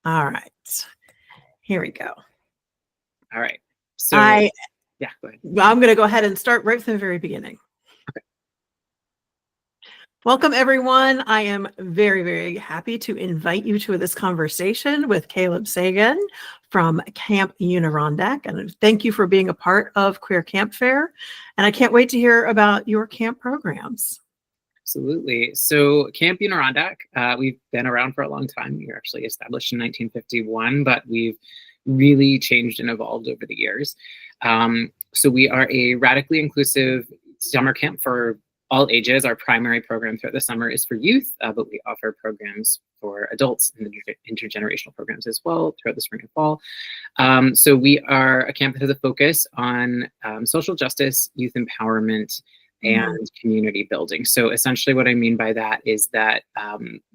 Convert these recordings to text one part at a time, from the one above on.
All right. Here we go. All right. So yeah, go ahead. I'm going to go ahead and start right from the very beginning. Okay. Welcome, everyone. I am very, very happy to invite you to this conversation with Caleb Seguin from Camp Unirondack. And thank you for being a part of Queer Camp Fair. And I can't wait to hear about your camp programs. Absolutely. So Camp Unirondack, we've been around for a long time. We were actually established in 1951, but we've really changed and evolved over the years. So we are a radically inclusive summer camp for all ages. Our primary program throughout the summer is for youth, but we offer programs for adults and intergenerational programs as well throughout the spring and fall. So we are a camp that has a focus on social justice, youth empowerment, and community building. So essentially what I mean by that is that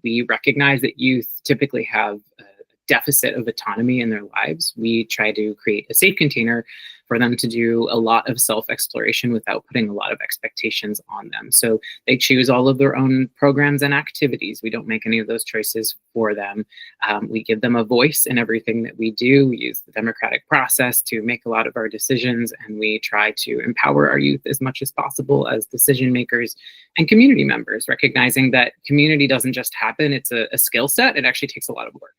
we recognize that youth typically have a deficit of autonomy in their lives. We try to create a safe container for them to do a lot of self-exploration without putting a lot of expectations on them. So they choose all of their own programs and activities. We don't make any of those choices for them. We give them a voice in everything that we do. We use the democratic process to make a lot of our decisions, and we try to empower our youth as much as possible as decision makers and community members, recognizing that community doesn't just happen. It's a skill set. It actually takes a lot of work.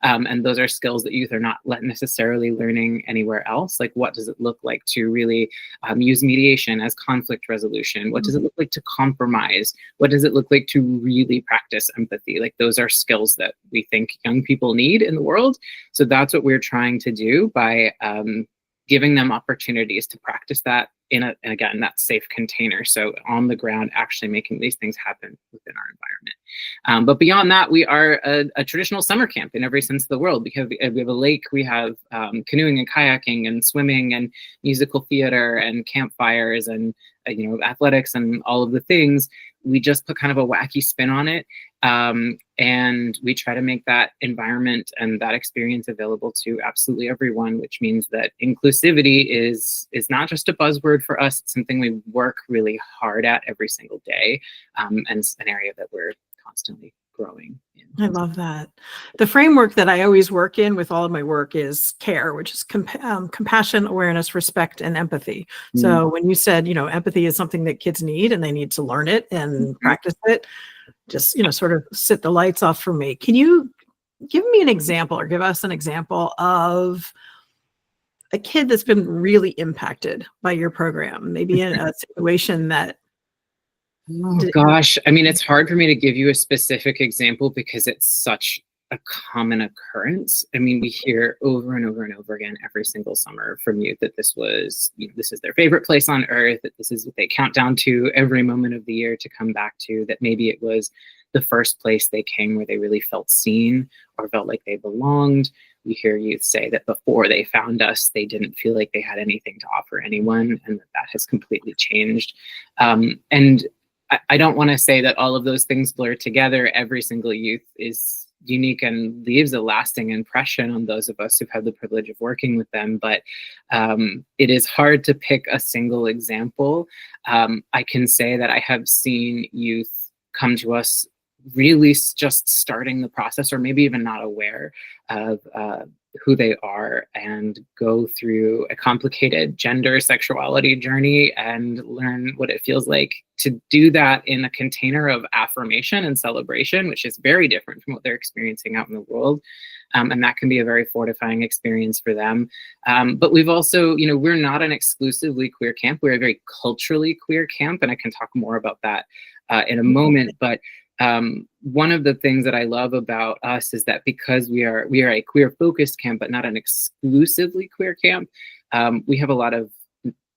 And those are skills that youth are not necessarily learning anywhere else. Like, what does it look like to really use mediation as conflict resolution? What does it look like to compromise? What does it look like to really practice empathy? Like, those are skills that we think young people need in the world. So that's what we're trying to do by giving them opportunities to practice that in again, that safe container. So on the ground, actually making these things happen within our environment. But beyond that, we are a traditional summer camp in every sense of the world. We have a lake, we have canoeing and kayaking and swimming and musical theater and campfires and athletics and all of the things. We just put kind of a wacky spin on it. And we try to make that environment and that experience available to absolutely everyone, which means that inclusivity is not just a buzzword for us. It's something we work really hard at every single day, and it's an area that we're constantly growing in. I love that. The framework that I always work in with all of my work is CARE, which is compassion, awareness, respect, and empathy. So when you said, empathy is something that kids need and they need to learn it and practice it, just, sort of set the lights off for me. Can you give me an example or give us an example of a kid that's been really impacted by your program, maybe in a situation that Oh gosh, I mean, it's hard for me to give you a specific example because it's such a common occurrence. I mean, we hear over and over and over again every single summer from youth that this is their favorite place on earth, that this is what they count down to every moment of the year to come back to, that maybe it was the first place they came where they really felt seen or felt like they belonged. We hear youth say that before they found us, they didn't feel like they had anything to offer anyone, and that has completely changed. And I don't want to say that all of those things blur together. Every single youth is unique and leaves a lasting impression on those of us who've had the privilege of working with them. But it is hard to pick a single example. I can say that I have seen youth come to us really just starting the process, or maybe even not aware of who they are, and go through a complicated gender sexuality journey and learn what it feels like to do that in a container of affirmation and celebration, which is very different from what they're experiencing out in the world. And that can be a very fortifying experience for them. But we've also, we're not an exclusively queer camp. We're a very culturally queer camp, and I can talk more about that in a moment. But one of the things that I love about us is that because we are a queer focused camp, but not an exclusively queer camp, we have a lot of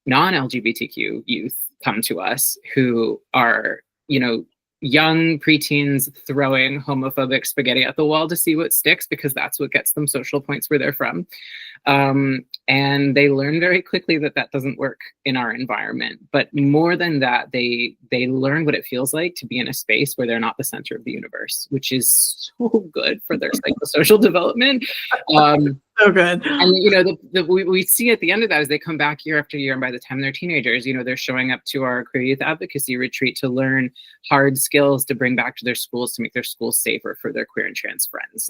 non-LGBTQ youth come to us who are, young preteens throwing homophobic spaghetti at the wall to see what sticks, because that's what gets them social points where they're from. And they learn very quickly that doesn't work in our environment. But more than that, they learn what it feels like to be in a space where they're not the center of the universe, which is so good for their psychosocial development. So good. And we see at the end of that is they come back year after year, and by the time they're teenagers, they're showing up to our queer youth advocacy retreat to learn hard skills to bring back to their schools to make their schools safer for their queer and trans friends.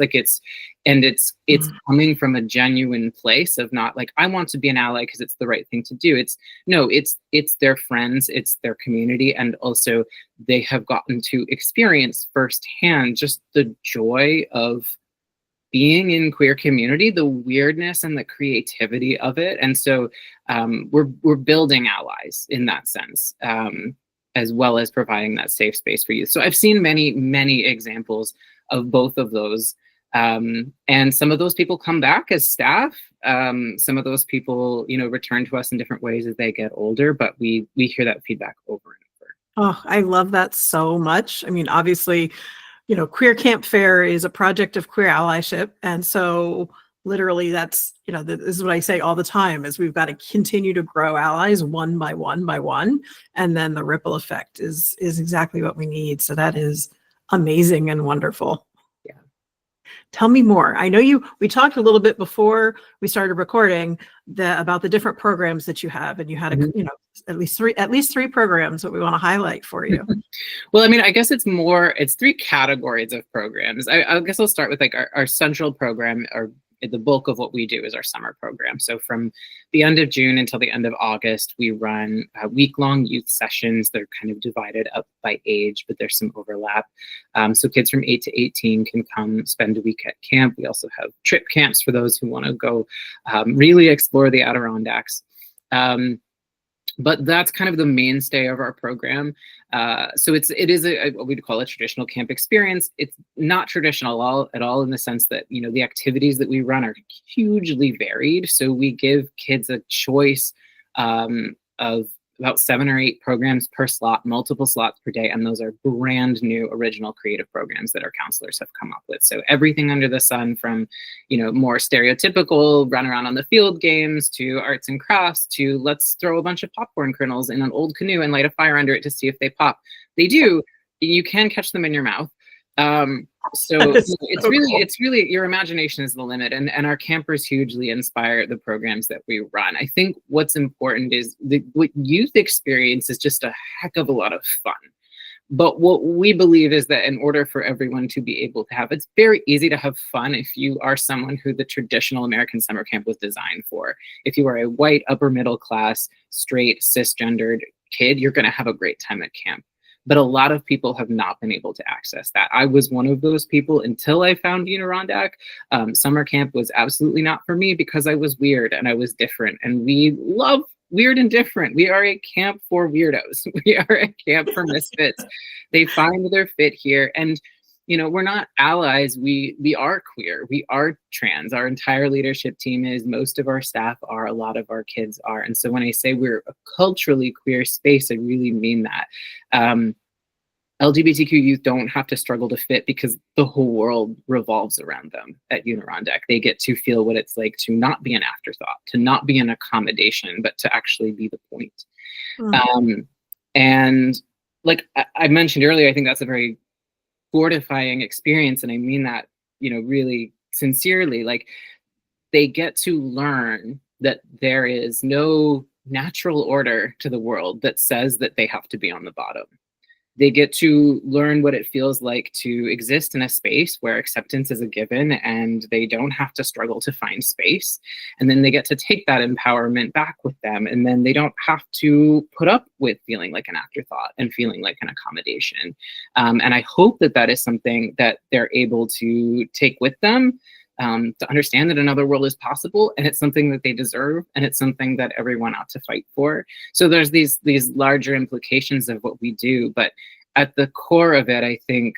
It's coming from a genuine place of not like, I want to be an ally because it's the right thing to do. It's their friends, it's their community, and also they have gotten to experience firsthand just the joy of being in queer community, the weirdness and the creativity of it. And so we're building allies in that sense, as well as providing that safe space for youth. So I've seen many, many examples of both of those. And some of those people come back as staff. Some of those people, return to us in different ways as they get older, but we hear that feedback over and over. Oh, I love that so much. I mean, obviously, Queer Camp Fair is a project of queer allyship. And so literally that's, this is what I say all the time is we've got to continue to grow allies one by one by one. And then the ripple effect is exactly what we need. So that is amazing and wonderful. Yeah. Tell me more. I know we talked a little bit before we started recording about the different programs that you have, and you had at least three programs that we want to highlight for you. Well, I mean, I guess it's three categories of programs. I guess I'll start with like our central program, or the bulk of what we do is our summer program. So from the end of June until the end of August, we run week-long youth sessions. They're kind of divided up by age, but there's some overlap. So kids from 8 to 18 can come spend a week at camp. We also have trip camps for those who want to go really explore the Adirondacks. But that's kind of the mainstay of our program. So it is what we'd call a traditional camp experience. It's not traditional at all in the sense that, the activities that we run are hugely varied. So we give kids a choice of about 7 or 8 programs per slot, multiple slots per day. And those are brand new, original, creative programs that our counselors have come up with. So everything under the sun from, more stereotypical run around on the field games to arts and crafts to let's throw a bunch of popcorn kernels in an old canoe and light a fire under it to see if they pop. They do. You can catch them in your mouth. So it's really your imagination is the limit, and our campers hugely inspire the programs that we run. I think what's important is what youth experience is just a heck of a lot of fun. But what we believe is that in order for everyone to be able to it's very easy to have fun if you are someone who the traditional American summer camp was designed for. If you are a white, upper middle class, straight, cisgendered kid, you're going to have a great time at camp. But a lot of people have not been able to access that. I was one of those people until I found Unirondack. Summer camp was absolutely not for me because I was weird and I was different. And we love weird and different. We are a camp for weirdos. We are a camp for misfits. They find their fit here. And, we're not allies. We are queer. We are trans. Our entire leadership team is. Most of our staff are. A lot of our kids are. And so when I say we're a culturally queer space, I really mean that. LGBTQ youth don't have to struggle to fit because the whole world revolves around them at Unirondack. They get to feel what it's like to not be an afterthought, to not be an accommodation, but to actually be the point. And like I mentioned earlier, I think that's a very fortifying experience. And I mean that, really sincerely. Like they get to learn that there is no natural order to the world that says that they have to be on the bottom. They get to learn what it feels like to exist in a space where acceptance is a given and they don't have to struggle to find space. And then they get to take that empowerment back with them. And then they don't have to put up with feeling like an afterthought and feeling like an accommodation. And I hope that that is something that they're able to take with them, to understand that another world is possible, and it's something that they deserve, and it's something that everyone ought to fight for. So there's these larger implications of what we do, but at the core of it, I think,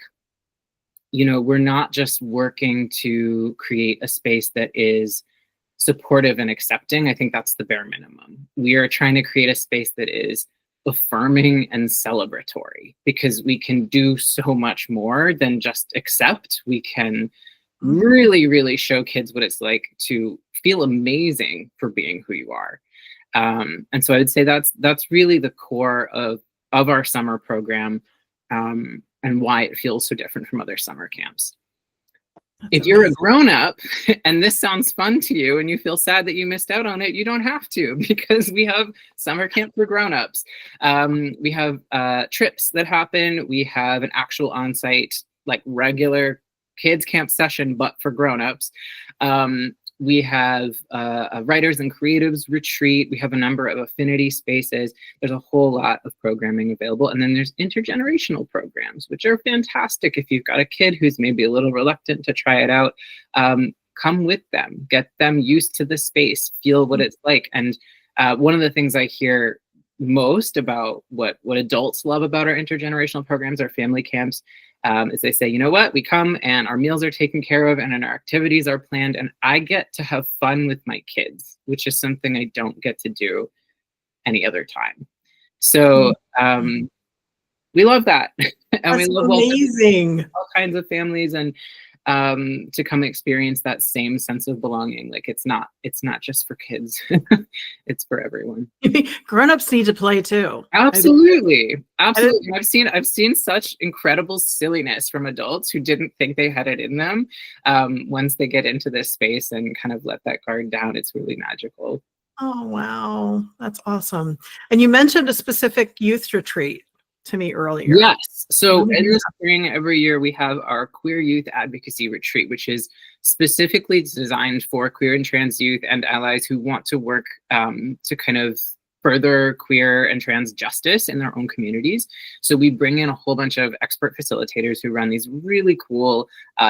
we're not just working to create a space that is supportive and accepting. I think that's the bare minimum. We are trying to create a space that is affirming and celebratory, because we can do so much more than just accept. We can really, really show kids what it's like to feel amazing for being who you are. And so I would say that's really the core of our summer program, and why it feels so different from other summer camps. That's If you're a amazing. grown-up and this sounds fun to you and you feel sad that you missed out on it, you don't have to, because we have summer camp for grown-ups. We have trips that happen. We have an actual on-site, like regular kids camp session, but for grown-ups. We have a writers and creatives retreat. We have a number of affinity spaces. There's a whole lot of programming available. And then there's intergenerational programs, which are fantastic. If you've got a kid who's maybe a little reluctant to try it out, come with them, get them used to the space, feel what it's like. And one of the things I hear most about what adults love about our intergenerational programs, our family camps, is they say, you know what, we come and our meals are taken care of and our activities are planned and I get to have fun with my kids, which is something I don't get to do any other time. So we love that. And That's we love amazing. all kinds of families and to come experience that same sense of belonging. Like it's not just for kids. It's for everyone. Grown-ups need to play too. Absolutely. Absolutely. I've seen such incredible silliness from adults who didn't think they had it in them. Once they get into this space and kind of let that guard down, it's really magical. Oh, wow. That's awesome. And you mentioned a specific youth retreat to me earlier. Yes. So in the spring, every year we have our Queer Youth Advocacy Retreat, which is specifically designed for queer and trans youth and allies who want to work to kind of further queer and trans justice in their own communities. So we bring in a whole bunch of expert facilitators who run these really cool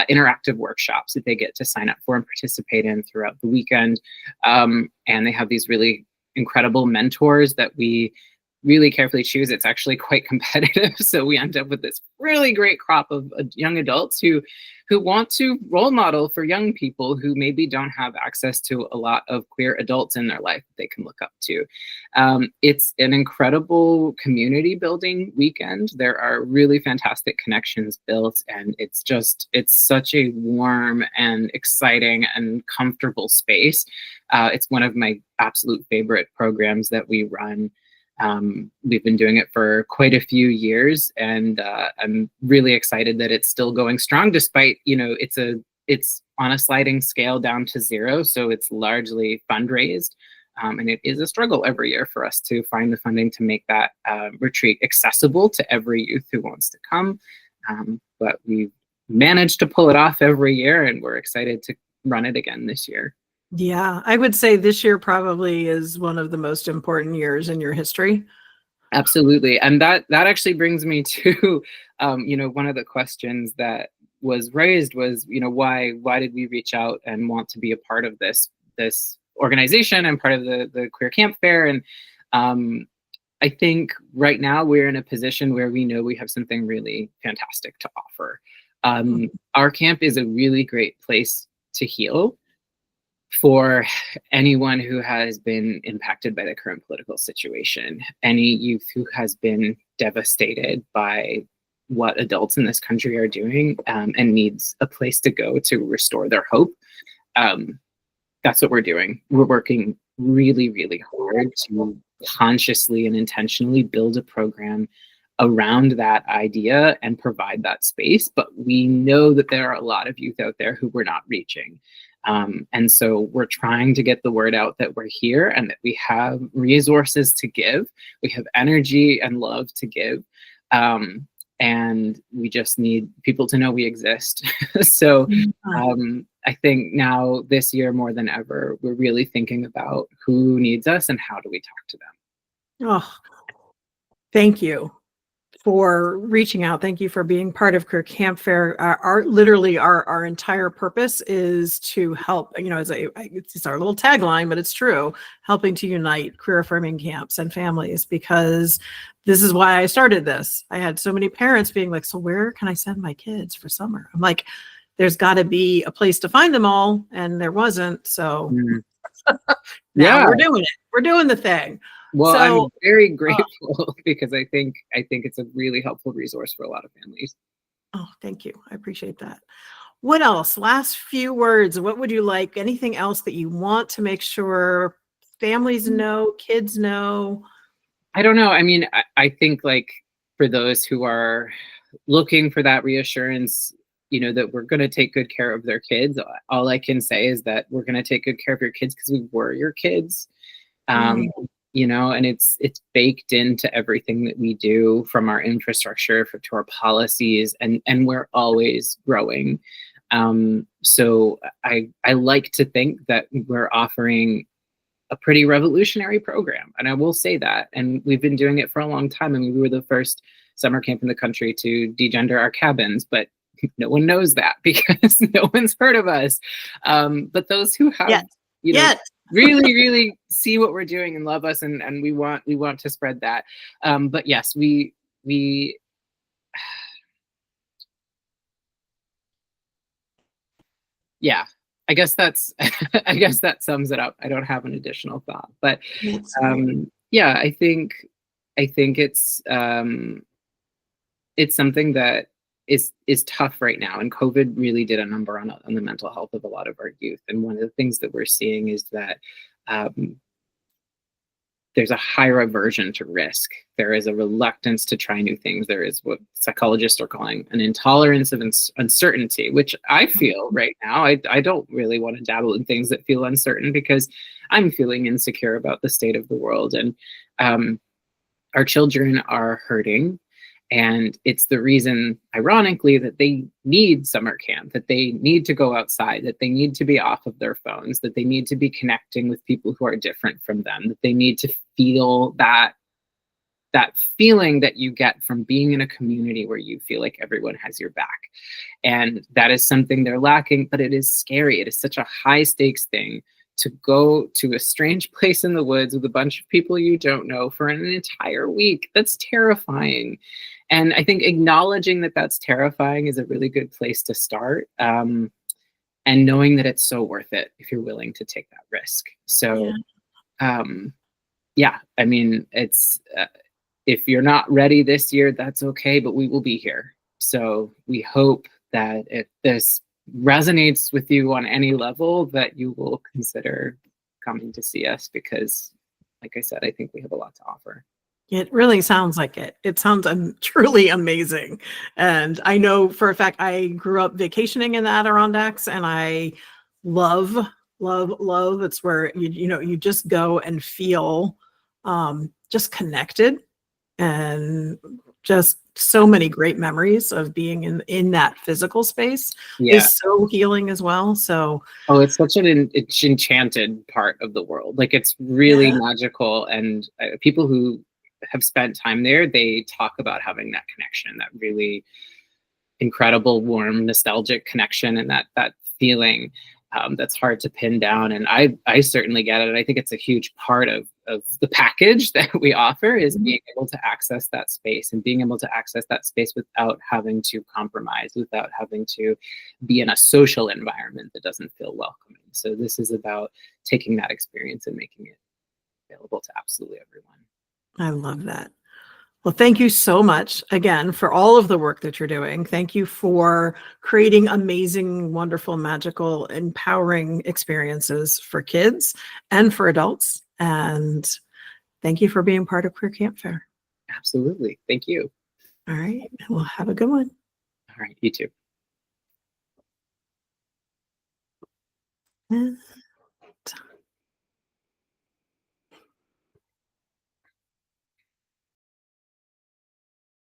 interactive workshops that they get to sign up for and participate in throughout the weekend. And they have these really incredible mentors that we really carefully choose. It's actually quite competitive. So we end up with this really great crop of young adults who want to role model for young people who maybe don't have access to a lot of queer adults in their life that they can look up to. It's an incredible community building weekend. There are really fantastic connections built, and it's such a warm and exciting and comfortable space. It's one of my absolute favorite programs that we run. We've been doing it for quite a few years, and I'm really excited that it's still going strong despite, it's on a sliding scale down to zero. So it's largely fundraised. And it is a struggle every year for us to find the funding to make that retreat accessible to every youth who wants to come. But we've managed to pull it off every year, and we're excited to run it again this year. Yeah, I would say this year probably is one of the most important years in your history. Absolutely. And that actually brings me to, one of the questions that was raised was, why did we reach out and want to be a part of this organization and part of the Queer Camp Fair? And I think right now we're in a position where we know we have something really fantastic to offer. Our camp is a really great place to heal for anyone who has been impacted by the current political situation, any youth who has been devastated by what adults in this country are doing, and needs a place to go to restore their hope. That's what we're doing. We're working really, really hard to consciously and intentionally build a program around that idea and provide that space. But we know that there are a lot of youth out there who we're not reaching. And so we're trying to get the word out that we're here and that we have resources to give. We have energy and love to give. And we just need people to know we exist. So I think now this year more than ever, we're really thinking about who needs us and how do we talk to them. Oh, thank you for reaching out. Thank you for being part of Queer Camp Fair. Our entire purpose is to help, it's our little tagline, but it's true, helping to unite queer affirming camps and families, because this is why I started this. I had so many parents being like, so where can I send my kids for summer? I'm like, there's got to be a place to find them all. And there wasn't. So now we're doing it. We're doing the thing. Well, so, I'm very grateful because I think it's a really helpful resource for a lot of families. Oh, thank you. I appreciate that. What else? Last few words. What would you like? Anything else that you want to make sure families know, kids know? I don't know. I mean, I think like for those who are looking for that reassurance, that we're going to take good care of their kids. All I can say is that we're going to take good care of your kids because we were your kids. And it's baked into everything that we do, from our infrastructure to our policies, and we're always growing. So I like to think that we're offering a pretty revolutionary program, and I will say that. And we've been doing it for a long time. I mean, we were the first summer camp in the country to degender our cabins, but no one knows that because no one's heard of us. But those who have, really, really see what we're doing and love us, and we want to spread that. But yes, we yeah, I guess that sums it up. I don't have an additional thought, but yeah, I think it's something that is tough right now, and COVID really did a number on the mental health of a lot of our youth. And one of the things that we're seeing is that there's a higher aversion to risk. There is a reluctance to try new things. There is what psychologists are calling an intolerance of uncertainty, which I feel right now. I don't really want to dabble in things that feel uncertain because I'm feeling insecure about the state of the world. And our children are hurting. And it's the reason, ironically, that they need summer camp, that they need to go outside, that they need to be off of their phones, that they need to be connecting with people who are different from them, that they need to feel that feeling that you get from being in a community where you feel like everyone has your back. And that is something they're lacking, but it is scary. It is such a high stakes thing to go to a strange place in the woods with a bunch of people you don't know for an entire week. That's terrifying. And I think acknowledging that that's terrifying is a really good place to start. And knowing that it's so worth it if you're willing to take that risk. So, yeah, I mean, it's, if you're not ready this year, that's okay, but we will be here. So we hope that if this resonates with you on any level, that you will consider coming to see us, because like I said, I think we have a lot to offer. It really sounds like it. It sounds truly amazing. And I know for a fact, I grew up vacationing in the Adirondacks, and I love. It's where you just go and feel just connected, and just so many great memories of being in that physical space is so healing as well. So it's such an enchanted part of the world. Like, it's really magical, and people who have spent time there, they talk about having that connection, that really incredible, warm, nostalgic connection, and that feeling that's hard to pin down. And I certainly get it. I think it's a huge part of the package that we offer, is being able to access that space, and being able to access that space without having to compromise, without having to be in a social environment that doesn't feel welcoming. So this is about taking that experience and making it available to absolutely everyone. I love that. Well, thank you so much again for all of the work that you're doing. Thank you for creating amazing, wonderful, magical, empowering experiences for kids and for adults. And thank you for being part of Queer Camp Fair. Absolutely. Thank you. All right. Well, have a good one. All right. You too.